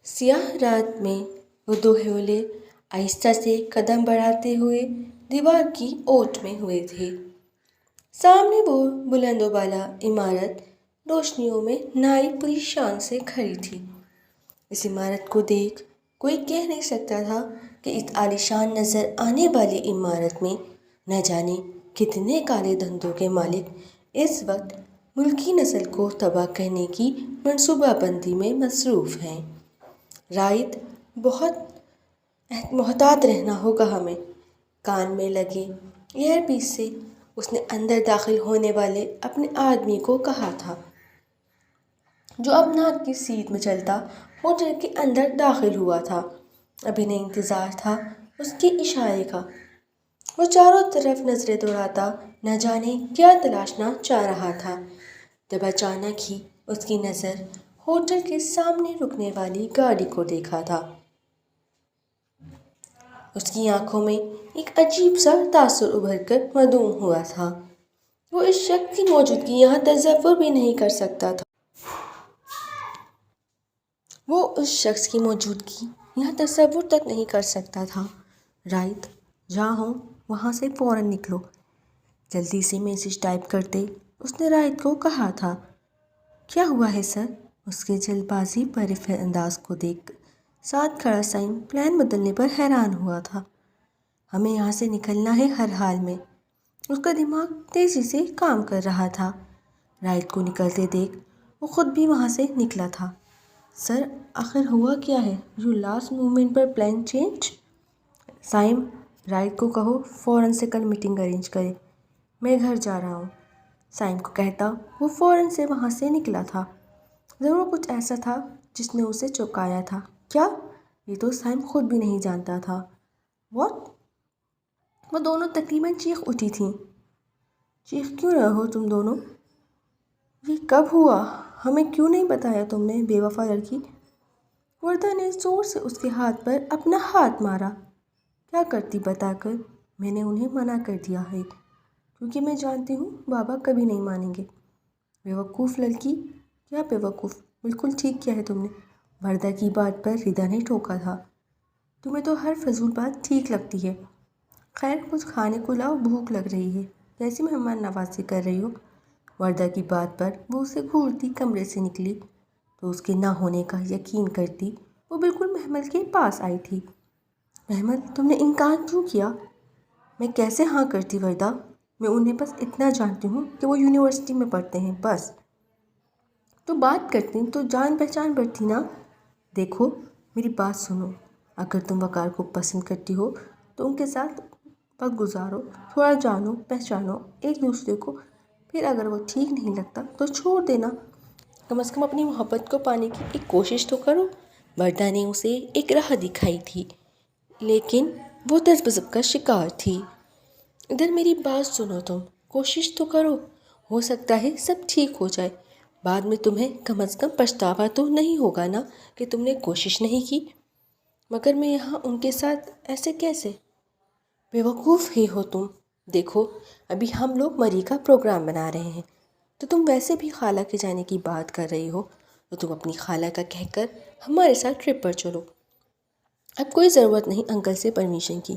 سیاہ رات میں وہ دو حولے آہستہ سے قدم بڑھاتے ہوئے دیوار کی اوٹ میں ہوئے تھے۔ سامنے وہ بلند و بالا عمارت روشنیوں میں نائی پوری شان سے کھڑی تھی۔ اس عمارت کو دیکھ کوئی کہہ نہیں سکتا تھا کہ اس عالیشان نظر آنے والی عمارت میں نہ جانے کتنے کالے دھندوں کے مالک اس وقت ملکی نسل کو تباہ کرنے کی منصوبہ بندی میں مصروف ہیں۔ رائد، بہت محتاط رہنا ہوگا ہمیں۔ کان میں لگے ایئر پیس سے اس نے اندر داخل ہونے والے اپنے آدمی کو کہا تھا، جو اب ناک کی سیٹ میں چلتا ہوٹل کے اندر داخل ہوا تھا۔ اب انہیں انتظار تھا اس کے اشارے کا۔ وہ چاروں طرف نظریں دوڑاتا نہ جانے کیا تلاشنا چاہ رہا تھا، جب اچانک ہی اس کی نظر ہوٹل کے سامنے رکنے والی گاڑی کو دیکھا تھا۔ اس کی آنکھوں میں ایک عجیب سا تاثر ابھر کر معدوم ہوا تھا۔ وہ اس شخص کی موجودگی یہاں تصور بھی نہیں کر سکتا تھا۔ وہ اس شخص کی موجودگی یہاں تصور تک نہیں کر سکتا تھا۔ رائد، جہاں ہو وہاں سے فوراً نکلو۔ جلدی سے میسج ٹائپ کرتے اس نے رائد کو کہا تھا۔ کیا ہوا ہے سر؟ اس کے جلد بازی بھرے انداز کو دیکھ ساتھ کھڑا سائم پلان بدلنے پر حیران ہوا تھا۔ ہمیں یہاں سے نکلنا ہے ہر حال میں۔ اس کا دماغ تیزی سے کام کر رہا تھا۔ رائد کو نکلتے دیکھ وہ خود بھی وہاں سے نکلا تھا۔ سر، آخر ہوا کیا ہے؟ جو لاسٹ مومنٹ پر پلان چینج؟ سائم، رائد کو کہو فوراً سے کل میٹنگ ارینج کرے۔ میں گھر جا رہا ہوں۔ سائم کو کہتا وہ فوراً سے وہاں سے نکلا تھا۔ ضرور کچھ ایسا تھا جس نے اسے چونکایا تھا۔ کیا؟ یہ تو سائم خود بھی نہیں جانتا تھا۔ واٹ؟ وہ دونوں تقریباً چیخ اٹھی تھیں۔ چیخ کیوں رہے ہو تم دونوں؟ یہ کب ہوا؟ ہمیں کیوں نہیں بتایا تم نے، بے وفا لڑکی؟ وردہ نے زور سے اس کے ہاتھ پر اپنا ہاتھ مارا۔ کیا کرتی بتا کر؟ میں نے انہیں منع کر دیا ہے کیونکہ میں جانتی ہوں بابا کبھی نہیں مانیں گے۔ بیوقوف لڑکی! کیا بیوقوف؟ بالکل ٹھیک کیا ہے تم نے۔ وردہ کی بات پر ردا نے ٹوکا تھا۔ تمہیں تو ہر فضول بات ٹھیک لگتی ہے۔ خیر، کچھ کھانے کو لاؤ، بھوک لگ رہی ہے۔ کیسی مہمان نوازی کر رہی ہو؟ وردہ کی بات پر وہ اسے گھورتی کمرے سے نکلی تو اس کے نہ ہونے کا یقین کرتی وہ بالکل محمل کے پاس آئی تھی۔ محمل، تم نے انکار کیوں کیا؟ میں کیسے ہاں کرتی وردہ؟ میں انہیں بس اتنا جانتی ہوں کہ وہ یونیورسٹی میں پڑھتے ہیں، بس۔ تو بات کرتی تو جان پہچان بڑھتی نا۔ دیکھو، میری بات سنو۔ اگر تم وقار کو پسند کرتی ہو تو ان کے ساتھ وقت گزارو، تھوڑا جانو پہچانو ایک دوسرے کو، پھر اگر وہ ٹھیک نہیں لگتا تو چھوڑ دینا۔ کم از کم اپنی محبت کو پانے کی ایک کوشش تو کرو۔ وردہ نے اسے ایک راہ دکھائی تھی، لیکن وہ تذبذب کا شکار تھی۔ ادھر میری بات سنو، تم کوشش تو کرو، ہو سکتا ہے سب ٹھیک ہو جائے۔ بعد میں تمہیں کم از کم پچھتاوا تو نہیں ہوگا نا کہ تم نے کوشش نہیں کی۔ مگر میں یہاں ان کے ساتھ ایسے کیسے؟ بیوقوف ہی ہو تم۔ دیکھو، ابھی ہم لوگ مری کا پروگرام بنا رہے ہیں، تو تم ویسے بھی خالہ کے جانے کی بات کر رہی ہو، تو تم اپنی خالہ کا کہہ کر ہمارے ساتھ ٹرپ پر چلو۔ اب کوئی ضرورت نہیں انکل سے پرمیشن کی،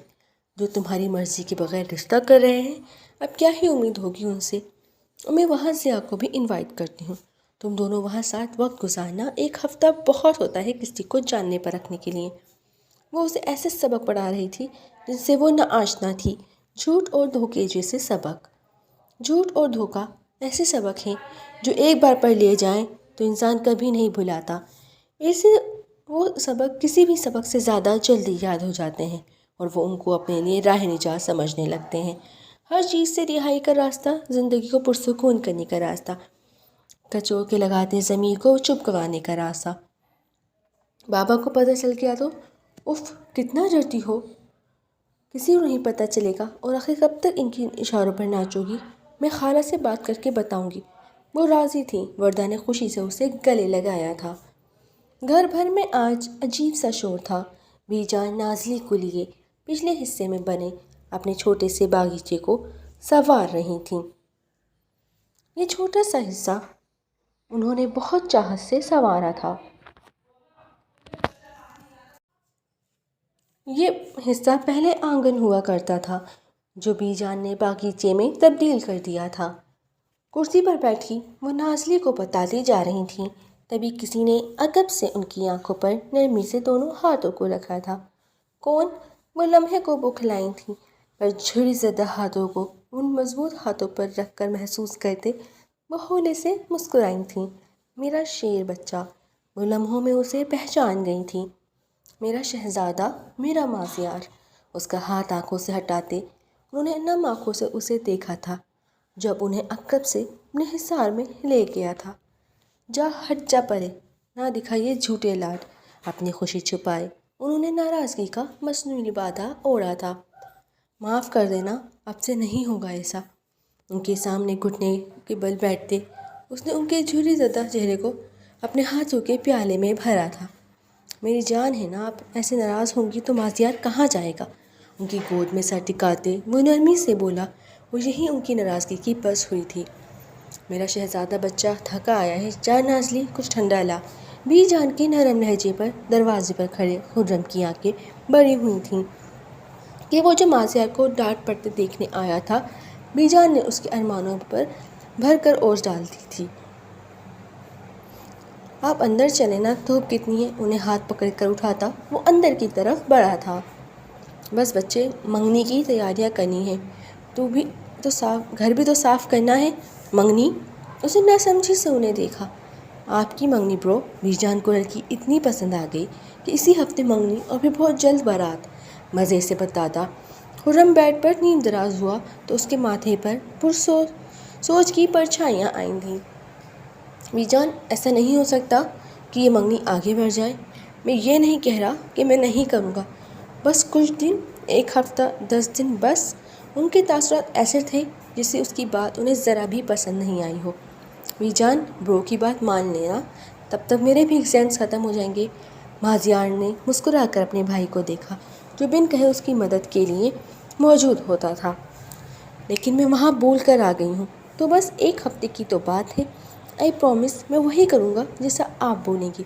جو تمہاری مرضی کے بغیر رشتہ کر رہے ہیں، اب کیا ہی امید ہوگی ان سے۔ میں وہاں ضیاء کو بھی انوائٹ کرتی ہوں۔ تم دونوں وہاں ساتھ وقت گزارنا، ایک ہفتہ بہت ہوتا ہے کسی کو جاننے پرکھنے کے لیے۔ وہ اسے ایسے سبق پڑھا رہی تھی جن سے وہ ناآشنا تھی، جھوٹ اور دھوکے جیسے سبق۔ جھوٹ اور دھوکہ ایسے سبق ہیں جو ایک بار پڑھ لیے جائیں تو انسان کبھی نہیں بھلاتا۔ ایسے وہ سبق کسی بھی سبق سے زیادہ جلدی یاد ہو جاتے ہیں اور وہ ان کو اپنے لیے راہ نجات سمجھنے لگتے ہیں۔ ہر چیز سے رہائی کا راستہ، زندگی کو پرسکون کرنے کا راستہ، کچو کے لگاتے ضمیر کو چپ کروانے کا راستہ۔ بابا کو پتہ چل گیا تو اف، کتنا ڈرتی ہو۔ کسی کو نہیں پتہ چلے گا، اور آخر کب تک ان کے اشاروں پر ناچو گی؟ میں خالہ سے بات کر کے بتاؤں گی۔ وہ راضی تھیں۔ وردہ نے خوشی سے اسے گلے لگایا تھا۔ گھر بھر میں آج عجیب سا شور تھا۔ بی جان نازلی کو لیے پچھلے حصے میں بنے اپنے چھوٹے سے باغیچے کو سنوار رہی تھیں۔ یہ چھوٹا سا حصہ انہوں نے بہت چاہت سے سنوارا تھا۔ یہ حصہ پہلے آنگن ہوا کرتا تھا جو بی جان نے باغیچے میں تبدیل کر دیا تھا۔ کرسی پر بیٹھی وہ نازلی کو بتاتی جا رہی تھیں، تبھی کسی نے ادب سے ان کی آنکھوں پر نرمی سے دونوں ہاتھوں کو رکھا تھا۔ کون؟ وہ لمحے کو بوکھلائیں تھیں، پر جھری زدہ ہاتھوں کو ان مضبوط ہاتھوں پر رکھ کر محسوس کرتے وہ ہولے سے مسکرائیں تھیں۔ میرا شیر بچہ، وہ لمحوں میں اسے پہچان گئی تھیں۔ میرا شہزادہ، میرا مازیار۔ اس کا ہاتھ آنکھوں سے ہٹاتے انہوں نے نم آنکھوں سے اسے دیکھا تھا جب انہیں عقب سے اپنے حصار میں لے گیا تھا۔ جا ہٹ جا پرے، نہ دکھائیے جھوٹے لاڈ۔ اپنی خوشی چھپائے انہوں نے ناراضگی کا مصنوعی لبادہ اوڑھا تھا۔ معاف کر دینا، اب سے نہیں ہوگا ایسا۔ ان کے سامنے گھٹنے کے بل بیٹھتے اس نے ان کے جھری زدہ چہرے کو اپنے ہاتھوں کے پیالے میں بھرا تھا۔ میری جان ہے نا، آپ ایسے ناراض ہوں گی تو مازیار کہاں جائے گا؟ ان کی گود میں سر ٹکاتے وہ نرمی سے بولا، وہ یہی ان کی ناراضگی کی بس ہوئی تھی۔ میرا شہزادہ بچہ تھکا آیا ہے، جا نازلی کچھ ٹھنڈا لا۔ بی جان کے نرم لہجے پر دروازے پر کھڑے خرم کی آنکھیں بڑی ہوئی تھیں کہ وہ جو مازیار کو ڈانٹ پڑتے دیکھنے آیا تھا، بی جان نے اس کے ارمانوں پر بھر کر اوجھ ڈال دی تھی۔ آپ اندر چلیں نا، دھوپ کتنی ہے۔ انہیں ہاتھ پکڑ کر اٹھاتا وہ اندر کی طرف بڑھا تھا۔ بس بچے، منگنی کی تیاریاں کرنی ہیں، گھر بھی تو صاف کرنا ہے۔ منگنی؟ اسے نہ سمجھی سے انہیں دیکھا۔ آپ کی منگنی برو؟ بی جان کو لڑکی اتنی پسند آ گئی کہ اسی ہفتے منگنی اور پھر بہت جلد بارات۔ مزے سے بتاتا خرم بیڈ پر نیم دراز ہوا تو اس کے ماتھے پر سوچ کی پرچھائیاں آئی تھیں۔ بی جان، ایسا نہیں ہو سکتا کہ یہ منگنی آگے بڑھ جائے۔ میں یہ نہیں کہہ رہا کہ میں نہیں کروں گا، بس کچھ دن، 1 ہفتہ، 10 دن بس۔ ان کے تاثرات ایسے تھے جیسے اس کی بات انہیں ذرا بھی پسند نہیں آئی ہو۔ بی جان، برو کی بات مان لینا، تب تک میرے بھی ایگزامس ختم ہو جائیں گے۔ مازیار نے مسکرا کر اپنے بھائی کو دیکھا جو بن کہے اس کی مدد کے لیے موجود ہوتا تھا۔ لیکن میں وہاں بول کر آ گئی ہوں، تو بس 1 ہفتے کی تو بات ہے۔ آئی پرومس، میں وہی کروں گا جیسا آپ بولیں گی۔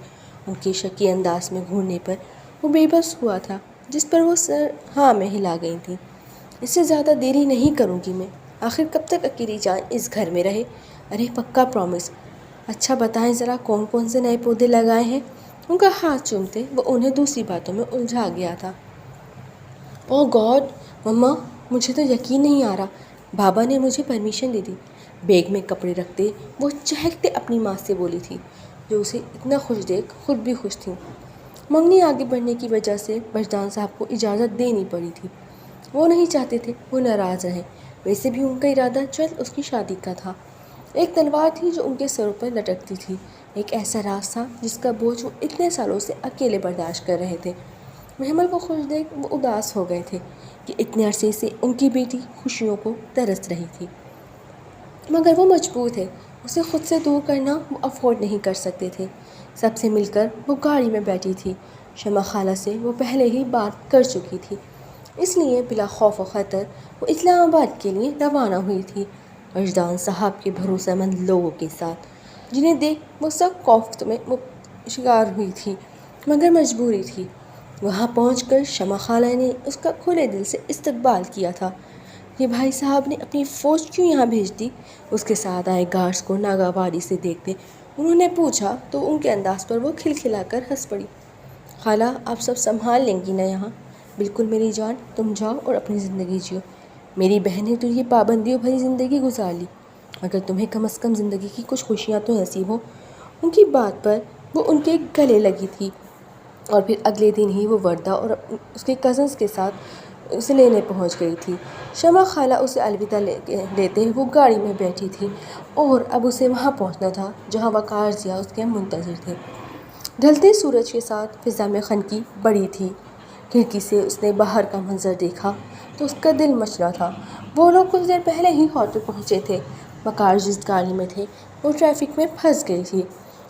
ان کے شکی انداز میں گھورنے پر وہ بے بس ہوا تھا، جس پر وہ سر ہاں میں ہلا گئی تھی۔ اس سے زیادہ دیری نہیں کروں گی میں، آخر کب تک اکیلی جان اس گھر میں رہے؟ ارے پکا پرومس۔ اچھا بتائیں ذرا کون کون سے نئے پودے لگائے ہیں؟ ان کا ہاتھ چومتے وہ انہیں دوسری باتوں میں الجھا گیا تھا۔ اوہ گاڈ مما، مجھے تو یقین نہیں آ رہا، بابا نے مجھے پرمیشن دے دی۔ بیگ میں کپڑے رکھتے وہ چہکتے اپنی ماں سے بولی تھی، جو اسے اتنا خوش دیکھ خود بھی خوش تھیں۔ منگنی آگے بڑھنے کی وجہ سے بجدان صاحب کو اجازت دینی پڑی تھی۔ وہ نہیں چاہتے تھے وہ ناراض رہیں، ویسے بھی ان کا ارادہ جلد اس کی شادی کا تھا۔ ایک تلوار تھی جو ان کے سروں پر لٹکتی تھی، ایک ایسا راز تھا جس کا بوجھ وہ اتنے سالوں سے اکیلے برداشت کر رہے تھے۔ محمل کو خوش دیکھ وہ اداس ہو گئے تھے کہ اتنے عرصے سے ان کی بیٹی خوشیوں کو ترس رہی تھی، مگر وہ مجبور تھے، اسے خود سے دور کرنا وہ افورڈ نہیں کر سکتے تھے۔ سب سے مل کر وہ گاڑی میں بیٹھی تھی۔ شمع خالہ سے وہ پہلے ہی بات کر چکی تھی، اس لیے بلا خوف و خطر وہ اسلام آباد کے لیے روانہ ہوئی تھی، وجدان صاحب کے بھروسہ مند لوگوں کے ساتھ، جنہیں دیکھ وہ سب کوفت میں شکار ہوئی تھی، مگر مجبوری تھی۔ وہاں پہنچ کر شمع خالہ نے اس کا کھلے دل سے استقبال کیا تھا۔ یہ بھائی صاحب نے اپنی فوج کیوں یہاں بھیج دی؟ اس کے ساتھ آئے گارڈز کو ناگواری سے دیکھتے انہوں نے پوچھا تو ان کے انداز پر وہ کھلکھلا کر ہنس پڑی۔ خالہ، آپ سب سنبھال لیں گی نا یہاں؟ بالکل میری جان، تم جاؤ اور اپنی زندگی جیو۔ میری بہن نے تو یہ پابندیوں بھری زندگی گزار لی، مگر تمہیں کم از کم زندگی کی کچھ خوشیاں تو نصیب ہوں۔ ان کی بات پر وہ ان کے گلے لگی تھی، اور پھر اگلے دن ہی وہ وردہ اور اس کے کزنز کے ساتھ اسے لینے پہنچ گئی تھی۔ شمع خالہ اسے الوداع لیتے وہ گاڑی میں بیٹھی تھی، اور اب اسے وہاں پہنچنا تھا جہاں وقار ضیاء اس کے منتظر تھے۔ ڈھلتے سورج کے ساتھ فضا میں خنکی بڑی تھی۔ کھڑکی سے اس نے باہر کا منظر دیکھا تو اس کا دل مچلا تھا۔ وہ لوگ کچھ دیر پہلے ہی ہوٹل پہنچے تھے۔ وقار جس گاڑی میں تھے وہ ٹریفک میں پھنس گئی تھی۔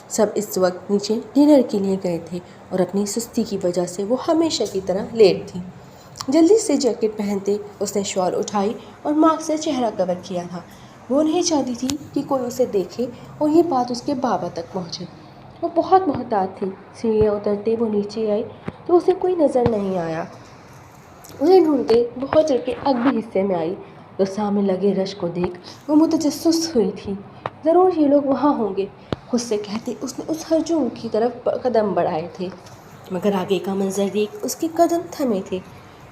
سب اس وقت نیچے ڈنر کے لیے گئے تھے اور اپنی سستی کی وجہ سے وہ ہمیشہ کی طرح لیٹ تھی۔ جلدی سے جیکٹ پہنتے اس نے شال اٹھائی اور ماسک سے چہرہ کور کیا تھا۔ وہ نہیں چاہتی تھی کہ کوئی اسے دیکھے اور یہ بات اس کے بابا تک پہنچے۔ وہ بہت محتاط تھی۔ سیڑھیاں اترتے وہ نیچے آئی تو اسے کوئی نظر نہیں آیا۔ انہیں ڈھونڈتے بہت لڑکے اگلے حصے میں آئی تو سامنے لگے رش کو دیکھ وہ متجسس ہوئی تھی، ضرور یہ لوگ وہاں ہوں گے، خود سے کہتے اس نے اس ہجوم کی طرف قدم بڑھائے تھے، مگر آگے کا منظر دیکھ اس کے قدم تھمے تھے۔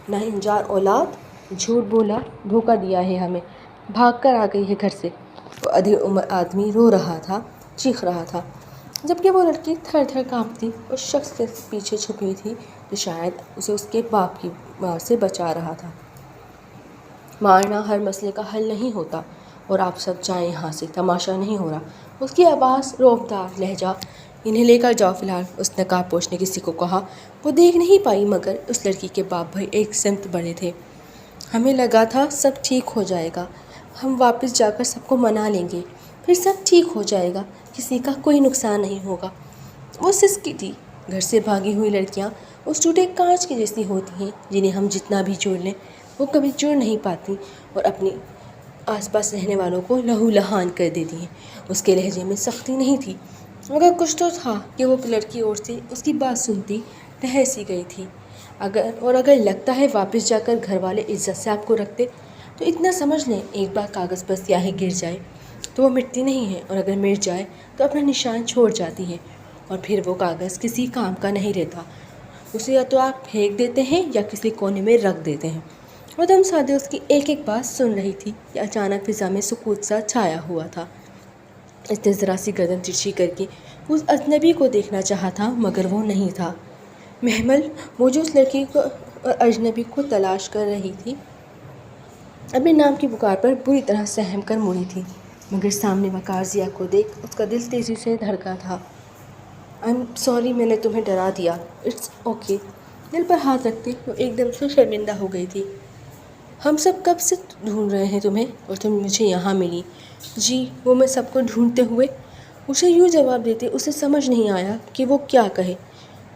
ناہنجار اولاد، جھوٹ بولا، دھوکہ دیا ہے ہمیں، بھاگ کر آ گئی ہے گھر سے۔ وہ ادھی عمر آدمی رو رہا تھا، چیخ رہا تھا، جبکہ وہ لڑکی تھر تھر کانپتی اس شخص کے پیچھے چھپی تھی جو شاید اسے اس کے باپ کی مار سے بچا رہا تھا۔ مارنا ہر مسئلے کا حل نہیں ہوتا، اور آپ سب جائیں یہاں سے، تماشا نہیں ہو رہا۔ اس کی آواز رعبدار لہجہ، انہیں لے کر جاؤ فی الحال، اس نقاب پوش نے کسی کو کہا۔ وہ دیکھ نہیں پائی مگر اس لڑکی کے باپ بھائی ایک سمت بڑھے تھے۔ ہمیں لگا تھا سب ٹھیک ہو جائے گا، ہم واپس جا کر سب کو منا لیں گے، پھر سب ٹھیک ہو جائے گا، کسی کا کوئی نقصان نہیں ہوگا۔ وہ سسکی تھی۔ گھر سے بھاگی ہوئی لڑکیاں اس ٹوٹے کانچ کی جیسی ہوتی ہیں جنہیں ہم جتنا بھی جوڑ لیں وہ کبھی جڑ نہیں پاتی، اور اپنی آس پاس رہنے والوں کو لہو لہان کر دیتی ہیں۔ اس کے لہجے میں سختی نہیں تھی، مگر کچھ تو تھا کہ وہ لڑکی اور سے اس کی بات سنتی ٹھہر سی گئی تھی۔ اگر لگتا ہے واپس جا کر گھر والے عزت سے آپ کو رکھتے تو اتنا سمجھ لیں، ایک بار کاغذ پر سیاہی گر جائے تو وہ مٹتی نہیں ہے، اور اگر مٹ جائے تو اپنا نشان چھوڑ جاتی ہے، اور پھر وہ کاغذ کسی کام کا نہیں رہتا، اسے یا تو آپ پھینک دیتے ہیں یا کسی کونے میں رکھ دیتے ہیں۔ وہ دم سادے اس کی ایک ایک بات سن رہی تھی کہ اچانک فضا میں سکوت سا چھایا ہوا تھا۔ اس نے ذرا سی گردن ترچھی کر کے اس اجنبی کو دیکھنا چاہا تھا مگر وہ نہیں تھا۔ محمل، وہ جو اس لڑکی کو اور اجنبی کو تلاش کر رہی تھی، اپنے نام کی پکار پر بری طرح سہم کر مڑی تھی، مگر سامنے وقار ضیا کو دیکھ اس کا دل تیزی سے دھڑکا تھا۔ آئی ایم سوری، میں نے تمہیں ڈرا دیا۔ It's okay. دل پر ہاتھ رکھتے وہ ایک دم سے شرمندہ ہو گئی تھی۔ ہم سب کب سے ڈھونڈ رہے ہیں تمہیں، اور تم مجھے یہاں ملی۔ جی، وہ میں سب کو ڈھونڈتے ہوئے اسے یوں جواب دیتے اسے سمجھ نہیں آیا کہ وہ کیا کہے۔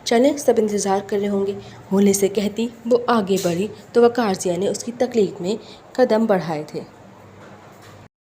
چلیں، سب انتظار کر رہے ہوں گے، ہولے سے کہتی وہ آگے بڑھی تو وقار ضیا نے اس کی تکلیف میں قدم بڑھائے تھے۔